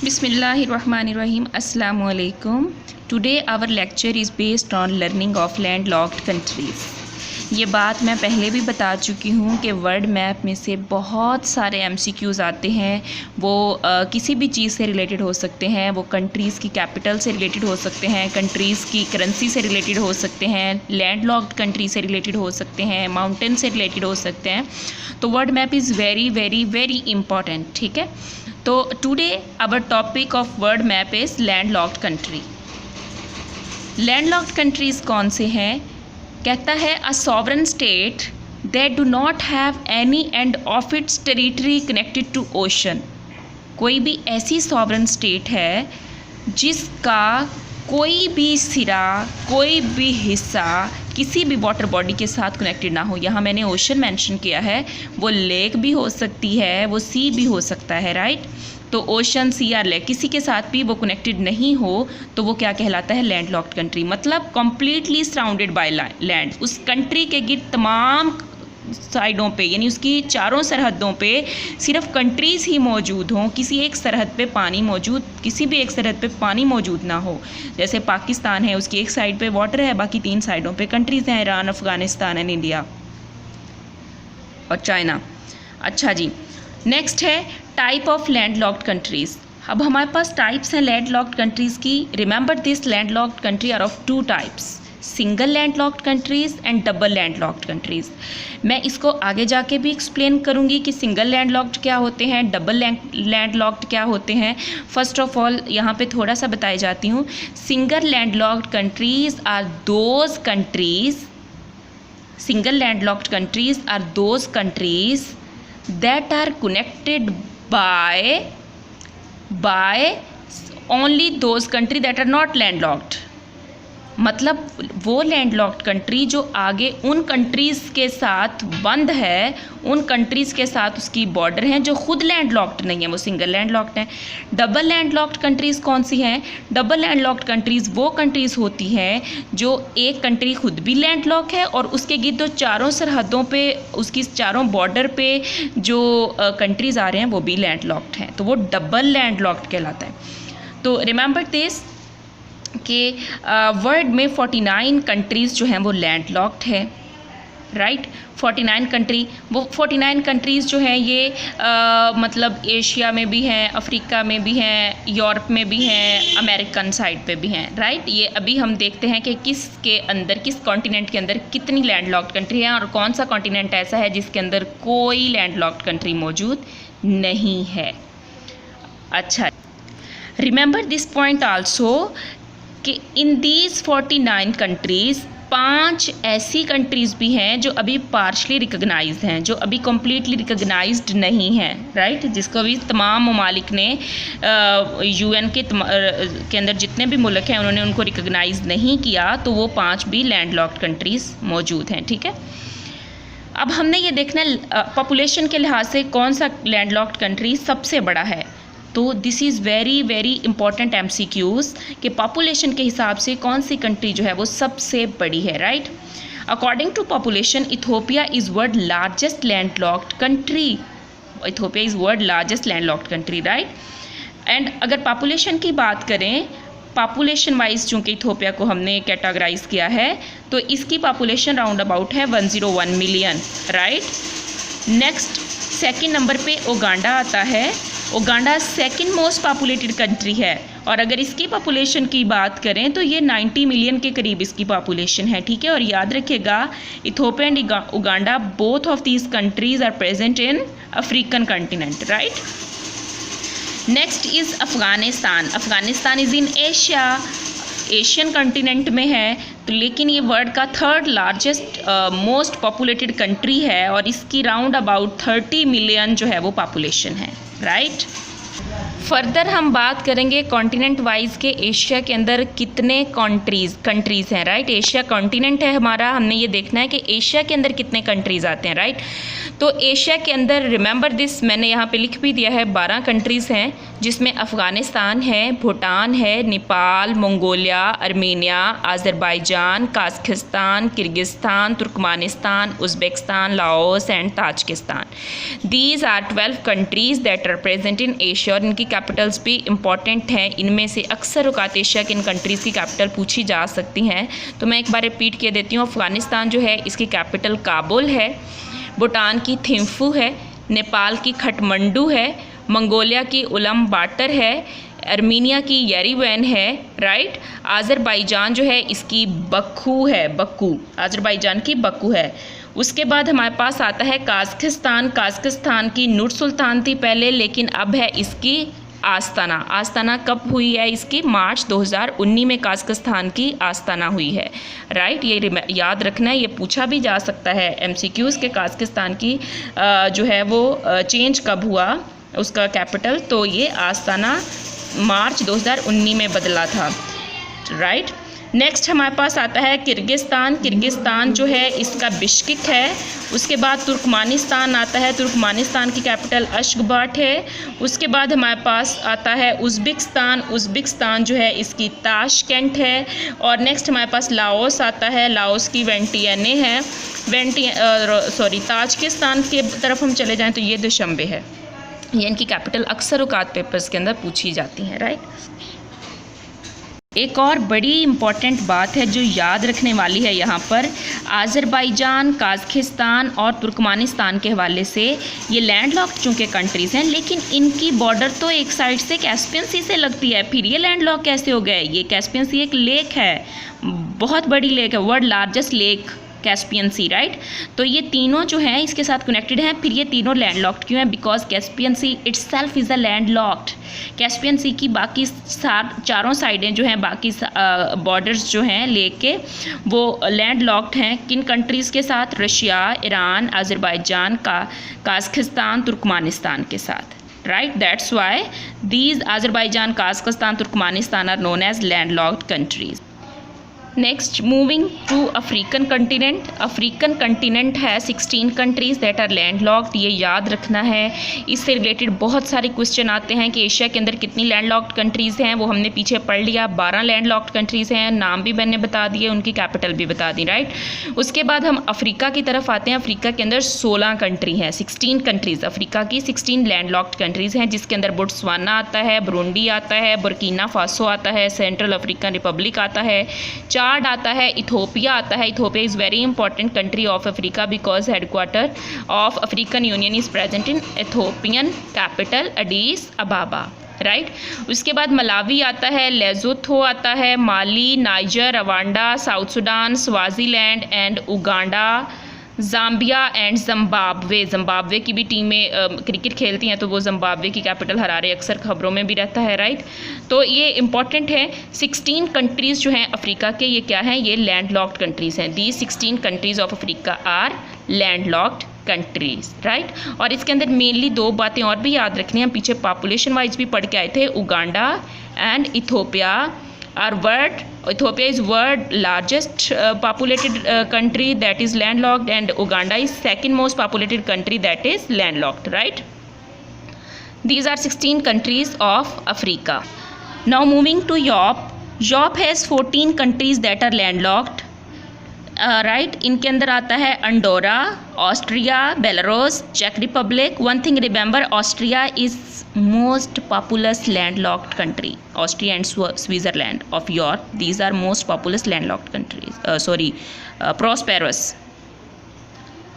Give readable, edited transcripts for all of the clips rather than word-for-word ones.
Bismillahirrahmanirrahim. Assalamu alaikum. Today our lecture is based on learning of landlocked countries. ये बात मैं पहले भी बता चुकी हूँ कि वर्ल्ड मैप में से बहुत सारे MCQs आते हैं। वो किसी भी चीज़ से रिलेटेड हो सकते हैं, वो कंट्रीज़ की कैपिटल से रिलेटेड हो सकते हैं, कंट्रीज़ की करेंसी से रिलेटेड हो सकते हैं, लैंडलॉक्ड कंट्री से रिलेटेड हो सकते हैं, माउंटेन से रिलेटेड हो सकते हैं। तो world map is very very very important, ठीक है। तो today our topic of world map is landlocked country. Landlocked countries कौन से हैं? कहता है a sovereign state that do not have any end of its territory connected to ocean. कोई भी ऐसी सॉवरेन स्टेट है जिसका कोई भी सिरा, कोई भी हिस्सा किसी भी वाटर बॉडी के साथ कनेक्टेड ना हो। यहाँ मैंने ओशन मेंशन किया है, वो लेक भी हो सकती है, वो सी भी हो सकता है, राइट। तो ओशन, सी या लेक किसी के साथ भी वो कनेक्टेड नहीं हो तो वो क्या कहलाता है? Landlocked country. मतलब कम्प्लीटली सराउंडेड बाय लैंड। उस कंट्री के गिर्द तमाम साइडों पे, यानी उसकी चारों सरहदों पे सिर्फ कंट्रीज़ ही मौजूद हों, किसी एक सरहद पे पानी मौजूद, किसी भी एक सरहद पे पानी मौजूद ना हो। जैसे पाकिस्तान है, उसकी एक साइड पे वाटर है, बाकी 3 साइडों पे कंट्रीज़ हैं, ईरान, अफ़गानिस्तान एंड इंडिया और चाइना। अच्छा जी, नेक्स्ट है टाइप ऑफ लैंडलॉक्ड कंट्रीज़। अब हमारे पास टाइप्स हैं लैंडलॉक्ड कंट्रीज़ की। Remember this, landlocked country are of 2 types, single landlocked countries and double landlocked countries. मैं इसको आगे जाके भी एक्सप्लेन करूँगी कि सिंगल लैंडलॉक्ड क्या होते हैं, डबल लैंडलॉक्ड क्या होते हैं। फर्स्ट ऑफ ऑल यहाँ पे थोड़ा सा बताई जाती हूँ। Single landlocked countries are those countries, single landlocked countries are those countries that are connected by only those country that are not landlocked। मतलब वो लैंडलॉक्ड कंट्री जो आगे उन कंट्रीज़ के साथ बंद है, उन कंट्रीज़ के साथ उसकी बॉर्डर हैं, जो खुद लैंडलॉक्ड नहीं है, वो सिंगल लैंडलॉक्ड हैं। डबल लैंडलॉक्ड कंट्रीज़ कौन सी हैं? डबल लैंडलॉक्ड कंट्रीज़ वो कंट्रीज़ होती हैं जो एक कंट्री खुद भी लैंडलॉक है और उसके गिर्द चारों सरहदों पे, उसकी चारों बॉर्डर पे जो कंट्रीज़ आ रहे हैं वो भी लैंडलॉक्ड हैं, तो वो डबल लैंडलॉक्ड कहलाता है। तो रिमेंबर दिस कि वर्ल्ड में 49 कंट्रीज़ जो हैं वो लैंडलॉक्ड है, राइट। 49 कंट्री, वो 49 कंट्रीज़ जो हैं ये मतलब एशिया में भी हैं, अफ्रीका में भी हैं, यूरोप में भी हैं, अमेरिकन साइड पे भी हैं, राइट। ये अभी हम देखते हैं कि किसके अंदर, किस कॉन्टिनेंट के अंदर कितनी लैंडलॉक्ड कंट्री हैं और कौन सा कॉन्टिनेंट ऐसा है जिसके अंदर कोई लैंडलॉक्ड कंट्री मौजूद नहीं है। अच्छा, रिमेंबर दिस पॉइंट आल्सो कि इन दीज 49 कंट्रीज़ 5 ऐसी कंट्रीज़ भी हैं जो अभी पार्शली रिकग्नाइज्ड हैं, जो अभी कम्प्लीटली रिकग्नाइज्ड नहीं हैं, राइट। जिसको अभी तमाम ममालिक ने UN के अंदर जितने भी मुल्क हैं उन्होंने उनको रिकग्नाइज नहीं किया, तो वो 5 भी लैंडलॉक्ड कंट्रीज़ मौजूद हैं, ठीक है। अब हमने ये देखना है पॉपुलेशन के लिहाज से कौन सा लैंडलॉक्ड कंट्री सबसे बड़ा है। तो this is very very important MCQs कि पॉपुलेशन के हिसाब से कौन सी कंट्री जो है वो सबसे बड़ी है, right. According to population Ethiopia is world largest landlocked country. Ethiopia is world largest landlocked country, right. And अगर पॉपुलेशन की बात करें, पॉपुलेशन वाइज चूँकि इथोपिया को हमने कैटेगराइज किया है, तो इसकी पॉपुलेशन राउंड अबाउट है 101 million, right. Next second number पे उगांडा आता है। Uganda second most populated country है और अगर इसकी पॉपुलेशन की बात करें तो ये 90 मिलियन के करीब इसकी पॉपुलेशन है, ठीक है। और याद रखिएगा Ethiopia and Uganda both of these countries are present in African continent, right. Next is Afghanistan. Afghanistan is in Asia, Asian continent में है, तो लेकिन ये वर्ल्ड का 3rd largest most populated country है और इसकी राउंड अबाउट 30 मिलियन जो है वो पॉपुलेशन है, राइट। फर्दर हम बात करेंगे कॉन्टिनेंट वाइज के एशिया के अंदर कितने कंट्रीज़ हैं, राइट। एशिया कॉन्टिनेंट है हमारा, हमने ये देखना है कि एशिया के अंदर कितने कंट्रीज़ आते हैं, राइट। तो एशिया के अंदर रिमेंबर दिस, मैंने यहाँ पे लिख भी दिया है, 12 कंट्रीज़ हैं जिसमें अफ़गानिस्तान है, भूटान है, Nepal, Mongolia, Armenia, Azerbaijan, Kazakhstan, Kyrgyzstan, Turkmenistan, Uzbekistan, Laos and Tajikistan. These are 12 countries that are present in Asia, और इनकी कैपिटल्स भी इम्पॉर्टेंट हैं। इनमें से अक्सर औकात एशिया के इन कंट्रीज़ की कैपिटल पूछी जा सकती हैं। तो मैं एक बार रिपीट किए देती हूँ। अफ़गानिस्तान जो है इसकी कैपिटल काबुल है, भूटान की थिम्फू है, नेपाल की खटमंडू है, मंगोलिया की उलम-बाटर है, आर्मीनिया की येरेवन है, राइट। आज़रबाईजान जो है इसकी बक्कू है, बक्कू, आज़रबाईजान की बक्कू है। उसके बाद हमारे पास आता है काज़ाकिस्तान। काज़ाकिस्तान की नूर सुल्तान थी पहले, लेकिन अब है इसकी आस्ताना। आस्ताना कब हुई है इसकी? मार्च 2019 में काज़ाकिस्तान की आस्ताना हुई है, राइट। ये याद रखना है, ये पूछा भी जा सकता है MCQs के काज़ाकिस्तान की जो है वो चेंज कब हुआ उसका कैपिटल। तो ये आस्ताना मार्च 2019 में बदला था, राइट। नेक्स्ट हमारे पास आता है किर्गिस्तान। किर्गिस्तान जो है इसका बिश्केक है। उसके बाद तुर्कमानिस्तान आता है, तुर्कमानिस्तान की कैपिटल अशगाबट है। उसके बाद हमारे पास आता है उज़्बेकिस्तान। उज़्बेकिस्तान जो है इसकी ताशकेंट है। और नेक्स्ट हमारे पास लाओस आता है, लाओस की वेंटियाने है, ताजिकिस्तान के तरफ हम चले जाएँ तो ये दुशंबे है। ये इनकी कैपिटल अक्सर औकात पेपर्स के अंदर पूछी जाती हैं, राइट। एक और बड़ी इम्पॉर्टेंट बात है जो याद रखने वाली है यहाँ पर, आज़रबाईजान, काज़ाकिस्तान और तुर्कमानिस्तान के हवाले से ये लैंडलॉक्ड चूँकि कंट्रीज़ हैं, लेकिन इनकी बॉर्डर तो एक साइड से कैस्पियन सी से लगती है। फिर ये लैंडलॉक कैसे हो गए? ये कैस्पियन सी एक लेक है, बहुत बड़ी लेक है, वर्ल्ड लार्जेस्ट लेक कैस्पियन सी, राइट। तो ये तीनों जो हैं इसके साथ कनेक्टेड हैं। फिर ये तीनों लैंडलॉक्ड क्यों हैं? Because Caspian sea itself is a landlocked. Caspian sea की बाकी चारों साइडें जो हैं, बाकी बॉर्डर्स जो हैं लेक के, वो लैंडलॉक्ड हैं। किन कंट्रीज़ के साथ? Russia, Iran, Azerbaijan, Kazakhstan, Turkmenistan के साथ, right. That's why these Azerbaijan, Kazakhstan, Turkmenistan are known as landlocked countries. Next moving to African continent. African continent है 16 कंट्रीज़ दैट आर लैंडलॉक्ड। ये याद रखना है। इससे रिलेटेड बहुत सारे क्वेश्चन आते हैं कि एशिया के अंदर कितनी लैंडलॉक्ड कंट्रीज़ हैं, वो हमने पीछे पढ़ लिया। 12 लैंडलॉक्ड कंट्रीज़ हैं, नाम भी मैंने बता दिए, उनकी कैपिटल भी बता दी, राइट। उसके बाद हम अफ्रीका की तरफ आते हैं। अफ्रीका के अंदर 16 कंट्री हैं, 16 कंट्रीज़ अफ्रीका की 16 लैंडलॉक्ड कंट्रीज़ हैं, जिसके अंदर बोट्सवाना आता है, बुरुंडी आता है, बुर्किना फासो आता है, सेंट्रल अफ्रीकन रिपब्लिक आता है, चाड आता है, इथोपिया आता है। Ethiopia is very important country of Africa because headquarter of African union is present in Ethiopian capital Addis Ababa, right. उसके बाद मलावी आता है, लेसोथो आता है, Mali, Niger, Rwanda, South Sudan, Swaziland and Uganda, Zambia and Zimbabwe. Zimbabwe की भी टीमें cricket खेलती हैं, तो वो ज़िम्बाब्वे की कैपिटल हरारे अक्सर खबरों में भी रहता है, राइट। तो ये इंपॉर्टेंट है। 16 कंट्रीज़ जो हैं अफ्रीका के, ये क्या हैं? ये लैंडलॉक्ड कंट्रीज़ हैं। The 16 countries of Africa are landlocked countries, right. और इसके अंदर मेनली 2 बातें और भी याद रखनी है, हम पीछे पॉपुलेशन वाइज भी पढ़ के आए थे। Uganda and Ethiopia are world, Ethiopia is world largest populated country that is landlocked, and Uganda is second most populated country that is landlocked, right. These are 16 countries of Africa. Now moving to Europe. Europe has 14 countries that are landlocked, right. इनके अंदर आता है Andorra, Austria, Belarus, चेक Republic. One thing remember, Austria is most populous landlocked country. Austria and Switzerland of Europe, these are most populous landlocked countries.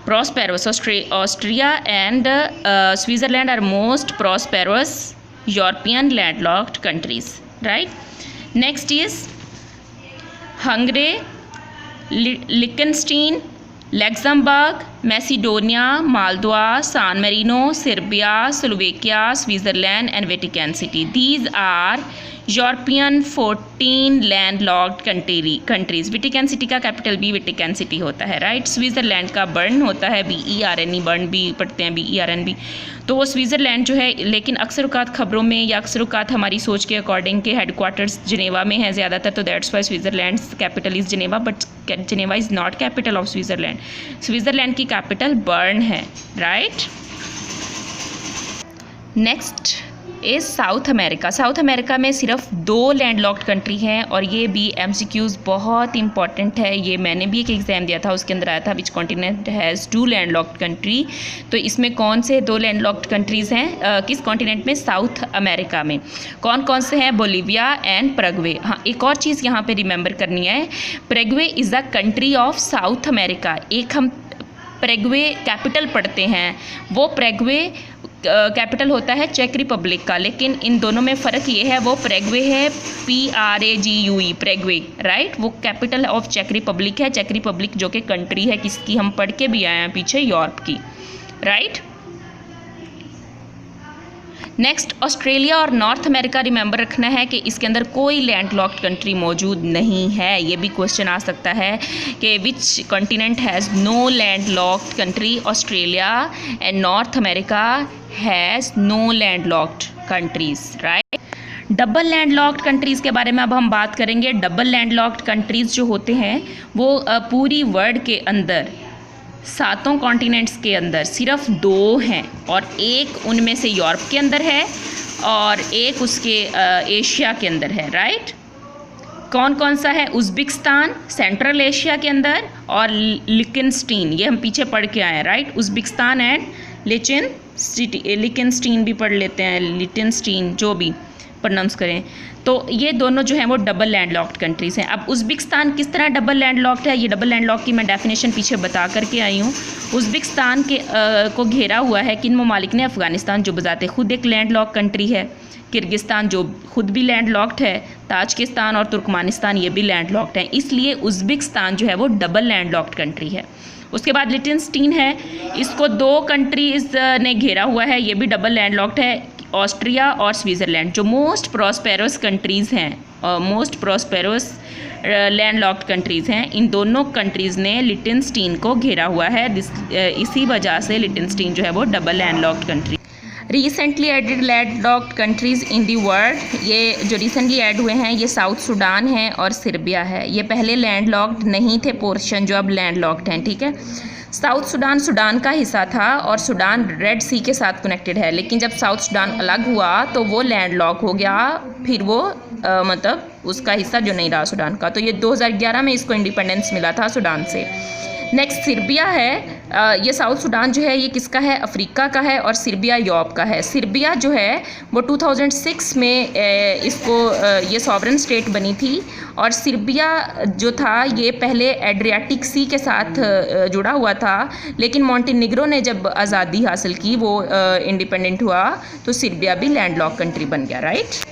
prosperous Austria and Switzerland are most prosperous European landlocked countries, right. Next is Hungary, Liechtenstein, Luxembourg, Macedonia, Moldova, San Marino, Serbia, Slovakia, Switzerland and Vatican City. These are European 14 landlocked countries. Vatican city का capital भी Vatican city होता है, right. Switzerland का burn होता है BERNE, burn भी पढ़ते हैं BERN। तो वो स्विट्ज़रलैंड जो है, लेकिन अक्सर औकात खबरों में या अक्सर औकात हमारी सोच के अकॉर्डिंग के हेडक्वार्टर्स जिनेवा में है ज़्यादातर, तो that's why Switzerland capital is Geneva, but Geneva is not capital of Switzerland. Switzerland की कैपिटल बर्न है, right. Next is south America. South America में सिर्फ 2 लैंडलॉक्ड कंट्री हैं और ये भी MCQs बहुत इंपॉर्टेंट है। ये मैंने भी एक एग्ज़ाम दिया था, उसके अंदर आया था विच कॉन्टिनेंट हैज़ 2 लैंडलॉक्ड कंट्री। तो इसमें कौन से 2 लैंडलॉक्ड कंट्रीज़ हैं किस कॉन्टिनेंट में? साउथ अमेरिका में। कौन कौन से हैं? Bolivia and Paraguay. हाँ, एक और चीज़ यहाँ पे रिमेंबर करनी है, Paraguay is a country of south America. एक हम पैराग्वे कैपिटल पढ़ते हैं, वो पैराग्वे कैपिटल होता है चेक रिपब्लिक का, लेकिन इन दोनों में फ़र्क ये है, वो पैराग्वे है PRAGUE, पैराग्वे, राइट। वो कैपिटल ऑफ चेक रिपब्लिक है। चेक रिपब्लिक जो कि कंट्री है किसकी, हम पढ़ के भी आए हैं पीछे, यूरोप की, राइट। नेक्स्ट, ऑस्ट्रेलिया और नॉर्थ अमेरिका रिमेंबर रखना है कि इसके अंदर कोई लैंडलॉक्ड कंट्री मौजूद नहीं है। ये भी क्वेश्चन आ सकता है कि which continent has no landlocked country? Australia and North America has no landlocked countries, right. Double landlocked countries के बारे में अब हम बात करेंगे। डबल लैंडलॉक्ड कंट्रीज़ जो होते हैं वो पूरी वर्ल्ड के अंदर 7 कॉन्टिनेंट्स के अंदर सिर्फ 2 हैं और एक उनमें से यूरोप के अंदर है और एक उसके एशिया के अंदर है, राइट। कौन कौन सा है? उज़्बेकिस्तान सेंट्रल एशिया के अंदर और लिखनस्टीन, ये हम पीछे पढ़ के आए हैं, राइट। उज़्बेकिस्तान एंड लिखनस्टीन भी पढ़ लेते हैं, लिखनस्टीन, जो भी प्रोनाउंस करें। तो ये दोनों जो हैं वो डबल लैंडलॉक्ड कंट्रीज़ हैं। अब उज़्बेकिस्तान किस तरह डबल लैंडलॉक्ड है? ये डबल लैंडलॉक्ड की मैं डेफिनेशन पीछे बता करके आई हूँ। उज़्बेकिस्तान के को घेरा हुआ है किन ममालिक ने? अफ़गानिस्तान जो बजाते खुद एक लैंडलॉक्ड कंट्री है, किर्गिस्तान जो खुद भी लैंडलॉक्ड है, ताजिकिस्तान और तुर्कमानिस्तान ये भी लैंडलॉक्ड हैं। इसलिए उज़्बेकिस्तान जो है वो डबल लैंडलॉक्ड कंट्री है। उसके बाद लिechtenstein है, इसको 2 कंट्रीज़ ने घेरा हुआ है, ये भी डबल लैंडलॉक्ड है, ऑस्ट्रिया और स्विट्ज़रलैंड जो मोस्ट प्रॉस्पेरस कंट्रीज़ हैं, मोस्ट प्रॉस्पेरस लैंडलॉक्ड कंट्रीज़ हैं। इन दोनों कंट्रीज़ ने लिechtenstein को घेरा हुआ है। इसी वजह से लिechtenstein जो है वो double landlocked country. Recently added landlocked countries in the world, ये जो रिसेंटली ऐड हुए हैं ये साउथ सूडान है और सर्बिया है। ये पहले लैंडलॉक्ड नहीं थे पोर्शन, जो अब लैंडलॉक्ड हैं, ठीक है। साउथ सूडान सूडान का हिस्सा था और सूडान रेड सी के साथ कनेक्टेड है, लेकिन जब साउथ सूडान अलग हुआ तो वो लैंडलॉक हो गया, फिर वो मतलब उसका हिस्सा जो नहीं रहा सूडान का। तो ये 2011 में इसको इंडिपेंडेंस मिला था सूडान से। नेक्स्ट सर्बिया है, ये साउथ सूडान जो है ये किसका है? अफ्रीका का है और सर्बिया यूरोप का है। सर्बिया जो है वो 2006 में इसको ये सॉवरेन स्टेट बनी थी और सर्बिया जो था ये पहले एड्रियाटिक सी के साथ जुड़ा हुआ था, लेकिन मॉन्टेनिग्रो ने जब आज़ादी हासिल की, वो इंडिपेंडेंट हुआ, तो सर्बिया भी लैंडलॉक कंट्री बन गया, राइट।